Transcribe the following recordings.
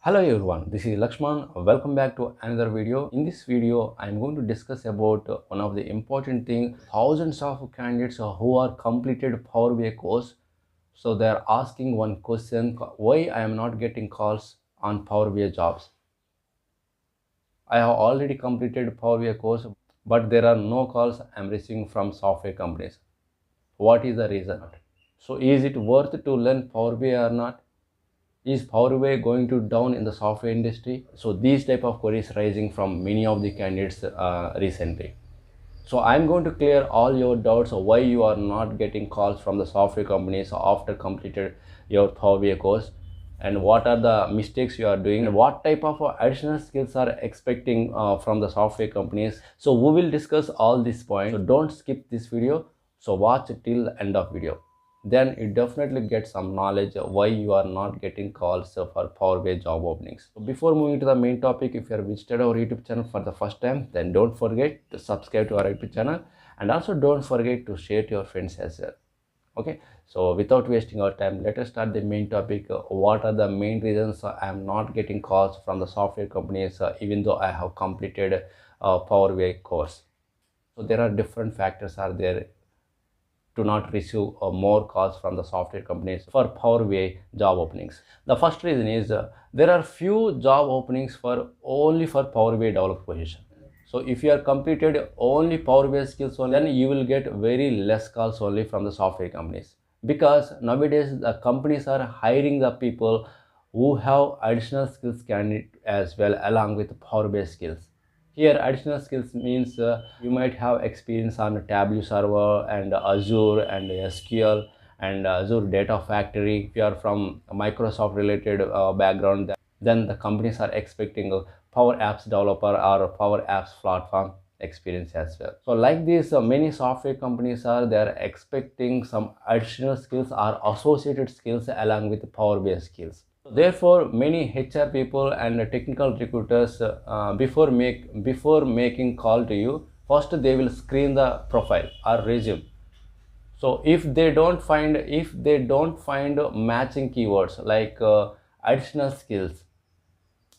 Hello everyone, this is Lakshman. Welcome back to another video. In this video, I am going to discuss about one of the important thing. Thousands of candidates who are completed Power BI course. So they are asking one question: why I am not getting calls on Power BI jobs? I have already completed Power BI course, but there are no calls I am receiving from software companies. What is the reason? So is it worth to learn Power BI or not? Is Power BI going to down in the software industry? So these type of queries rising from many of the candidates recently. So I'm going to clear all your doubts of why you are not getting calls from the software companies after completed your Power BI course, and what are the mistakes you are doing, and what type of additional skills are expecting from the software companies. So we will discuss all these points. So don't skip this video. So watch it till the end of video, then you definitely get some knowledge of why you are not getting calls for Power BI job openings. So before moving to the main topic, if you have visited our YouTube channel for the first time, then don't forget to subscribe to our YouTube channel, and also don't forget to share to your friends as well. Okay, so without wasting our time, let us start the main topic. What are the main reasons I am not getting calls from the software companies even though I have completed Power BI course? So there are different factors are there to not receive more calls from the software companies for Power BI job openings. The first reason is there are few job openings for only for Power BI developer position. So if you are completed only Power BI skills only, then you will get very less calls only from the software companies, because nowadays the companies are hiring the people who have additional skills candidate as well along with Power BI skills. Here, additional skills means you might have experience on Tableau server and Azure and SQL and Azure Data Factory. If you are from a Microsoft related background, then the companies are expecting a Power Apps developer or Power Apps platform experience as well. So like this, many software companies are there expecting some additional skills or associated skills along with Power BI skills. Therefore, many HR people and technical recruiters before making call to you, first they will screen the profile or resume. So if they don't find matching keywords like additional skills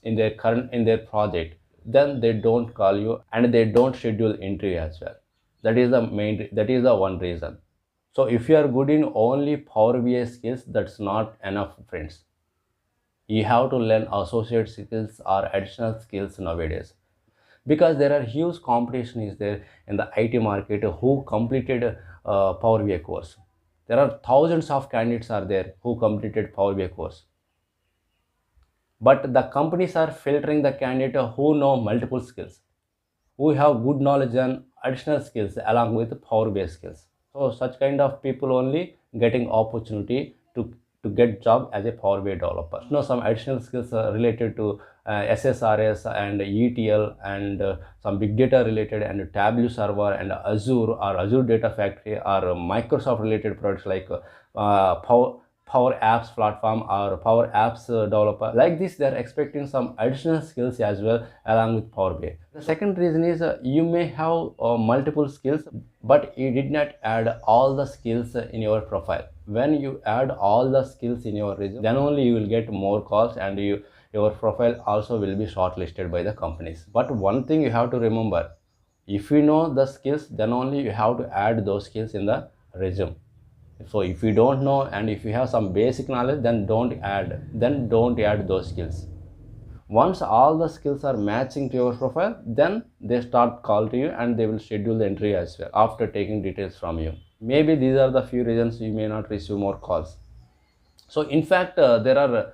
in their project, then they don't call you and they don't schedule interview as well. That is the one reason. So if you are good in only Power BI skills, that's not enough, friends. You have to learn associate skills or additional skills nowadays, because there are huge competition is there in the IT market who completed Power BI course. There are thousands of candidates are there who completed Power BI course, but the companies are filtering the candidate who know multiple skills, who have good knowledge and additional skills along with Power BI skills. So such kind of people only getting opportunity to get job as a Power BI developer. You know, some additional skills related to SSRS and ETL and some big data related and Tableau server and Azure or Azure Data Factory or Microsoft related products like Power Apps platform or Power Apps developer. Like this, they are expecting some additional skills as well along with Power BI. The second reason is you may have multiple skills, but you did not add all the skills in your profile. When you add all the skills in your resume, then only you will get more calls, and your profile also will be shortlisted by the companies. But one thing you have to remember: if you know the skills, then only you have to add those skills in the resume. So if you don't know and if you have some basic knowledge, then don't add those skills. Once all the skills are matching to your profile, then they start call to you and they will schedule the entry as well after taking details from you. Maybe these are the few reasons you may not receive more calls. So in fact there are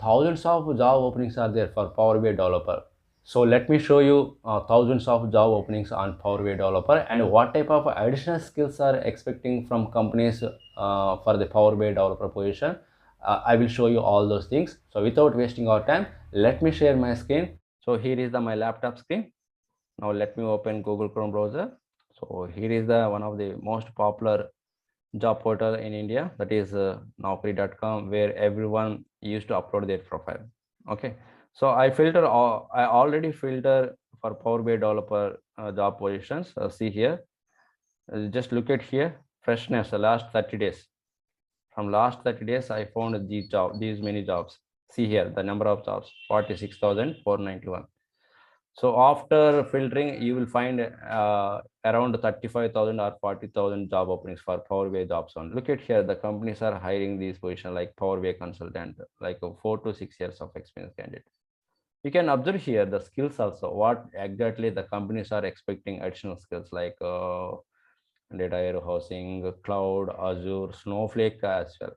thousands of job openings are there for Power BI developer. So let me show you thousands of job openings on Power BI developer and what type of additional skills are expecting from companies for the Power BI developer position. I will show you all those things. So without wasting our time, let me share my screen. So here is my laptop screen. Now let me open Google Chrome browser. So here is the one of the most popular job portal in India, that is naukri.com, where everyone used to upload their profile. Okay, so I already filter for Power BI developer job positions. See here, just look at here, freshness, last 30 days. From last 30 days, I found these many jobs. See here the number of jobs 46,491. So after filtering, you will find around 35,000 or 40,000 job openings for Power BI jobs on. Look at here, the companies are hiring these positions like Power BI consultant, like a 4 to 6 years of experience candidate. You can observe here the skills also, what exactly the companies are expecting additional skills like data warehousing, cloud, Azure, Snowflake as well.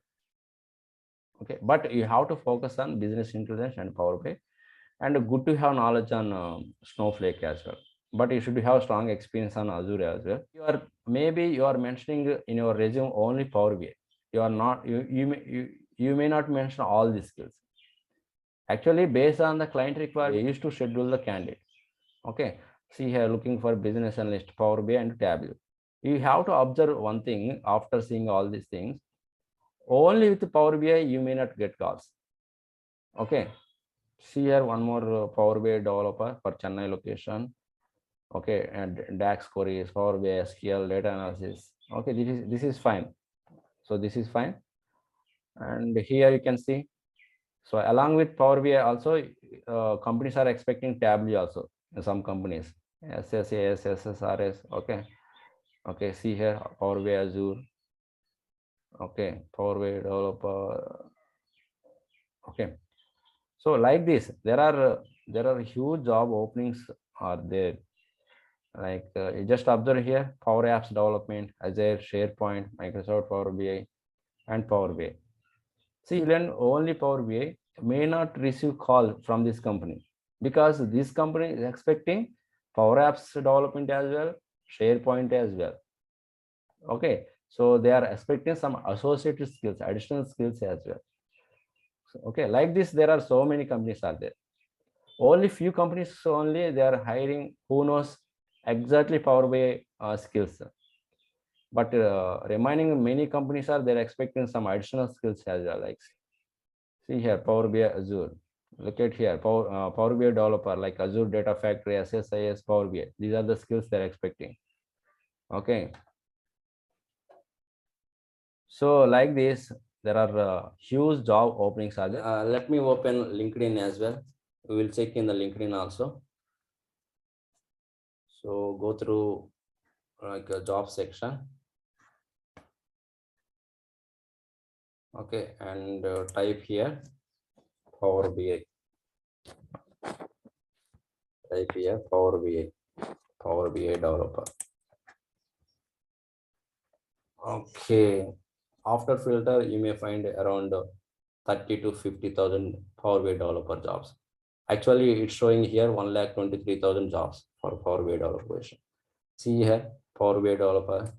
Okay, but you have to focus on business intelligence and Power BI, and good to have knowledge on Snowflake as well. But you should have strong experience on Azure as well. You are mentioning in your resume only Power BI. You are not you may not mention all these skills. Actually, based on the client requirement, they used to schedule the candidate. Okay, see here, looking for business analyst, Power BI and Tableau. You have to observe one thing after seeing all these things. Only with Power BI, you may not get calls. Okay, see here one more Power BI developer for Chennai location. Okay, and DAX queries, Power BI, SQL, data analysis. Okay, this is fine. So this is fine. And here you can see. So along with Power BI also, companies are expecting Tableau also in some companies. SSAS, SSRS. Okay. Okay, see here Power BI Azure. Okay, Power BI developer. Okay. So like this, there are huge job openings are there. Like you just observe here, Power Apps development, Azure, SharePoint, Microsoft Power BI, and Power BI. See, then only Power BI may not receive call from this company because this company is expecting Power Apps development as well, SharePoint as well. Okay, so they are expecting some associated skills, additional skills as well. Okay, like this, there are so many companies are there. Only few companies only they are hiring who knows exactly Power BI skills. But remaining many companies are they're expecting some additional skills as well. Like see here, Power BI Azure. Look at here, Power BI developer like Azure Data Factory, SSIS, Power BI. These are the skills they're expecting. Okay. So like this, there are huge job openings are there. Let me open LinkedIn as well. We will check in the LinkedIn also. So go through like a job section. Okay, and type here Power BI. Type here Power BI developer. Okay, after filter you may find around 30 to 50,000 Power BI developer jobs. Actually, it's showing here 1,23,000 jobs for Power BI developer position. See here, Power BI developer.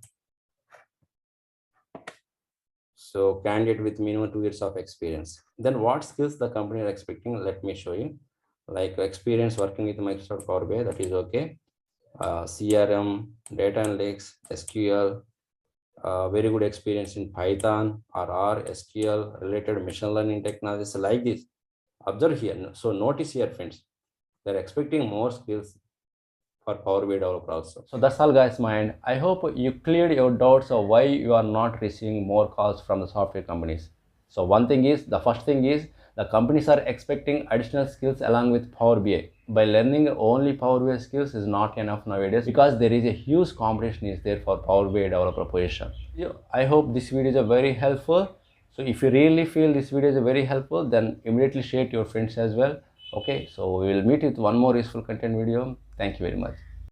So candidate with minimum 2 years of experience. Then what skills the company are expecting? Let me show you. Like experience working with Microsoft Power BI, that is okay. CRM, data analytics, SQL, very good experience in Python or R, SQL, related machine learning technologies like this. Observe here. So notice here, friends, they're expecting more skills for Power BI developer also. So that's all guys, mind. I hope you cleared your doubts of why you are not receiving more calls from the software companies. So the first thing is the companies are expecting additional skills along with Power BI. By learning only Power BI skills is not enough nowadays because there is a huge competition is there for Power BI developer position. I hope this video is very helpful. So if you really feel this video is very helpful, then immediately share to your friends as well. Okay, so we will meet with one more useful content video. Thank you very much.